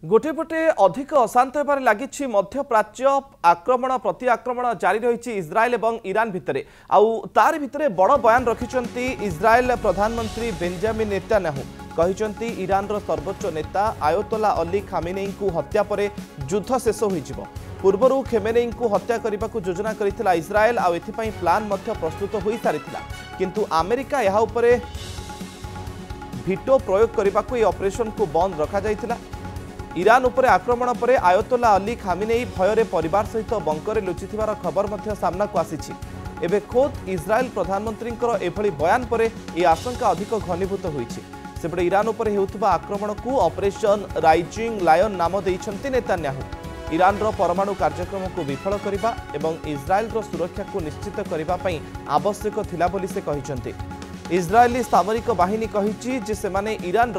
गोटे पटे अधिक अशांत होबार लगी मध्यप्राच्य आक्रमण प्रति आक्रमण जारी रही इज्राएल और ईरान भितर तार भितर बड़ बयान रखिंट इज्राएल प्रधानमंत्री बेंजामिन नेतान्याहू कहते ईरान सर्वोच्च नेता आयतोला अली खामेनेई को हत्या पर युद्ध शेष हो पूर्वर खेमेनेई को हत्या करने को योजना करथिला इज्राएल एथिपाई प्लान प्रस्तुत हो सारी किंतु अमेरिका यह भिटो प्रयोग करने को ऑपरेशन को बंद रखा जाइथिला। ईरान उपर आक्रमण पर आयतोला अली खामेनेई भयर परिवार सहित बंकरे लुचिथिबार खबर मध्य सामना को आसीछि। एबे खोद इज्राएल प्रधानमंत्री एभली बयान पर यह आशंका अधिक घनीभूत होइछि। सेपटे ईरान उपर हेउथिबा आक्रमण को ऑपरेशन राइजिंग लायन नाम देइछन्ति नेतान्याहू। ईरान परमाणु कार्यक्रम को विफल करने एवं इज्राएल सुरक्षा को निश्चित करने आवश्यक थिला बोली से कहिसन्ति। इज्राएली सामरिक बाहिनी कहिछि जे सेमाने ईरान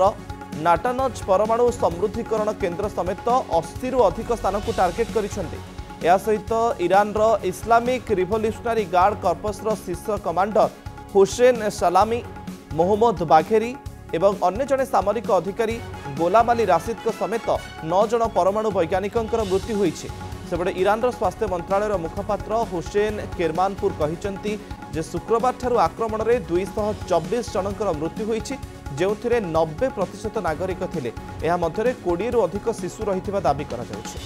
नाटानज परमाणु समृद्धिकरण केन्द्र समेत 80 रु अधिक स्थान को टार्गेट करिसेंति। या सहित Iran Islamic revolutionary guard corpus शीर्ष कमांडर हुसैन सलामी मोहम्मद बाघेरी एवं अन्य जड़े सामरिक अधिकारी गोलाम अली राशिद समेत 9 जन परमाणु वैज्ञानिकों मृत्यु होइछि। सेपटे ईरान स्वास्थ्य मंत्रालय मुखपात्र हुसैन केरमानपुर कहिसन्ति जे शुक्रवार ठारू आक्रमण में 224 जनकर मृत्यु होइछि जो 90% नागरिक थिले। एहा मध्यरे 20 रु अधिक शिशु रहिथिबा दाबी करा जाउछि।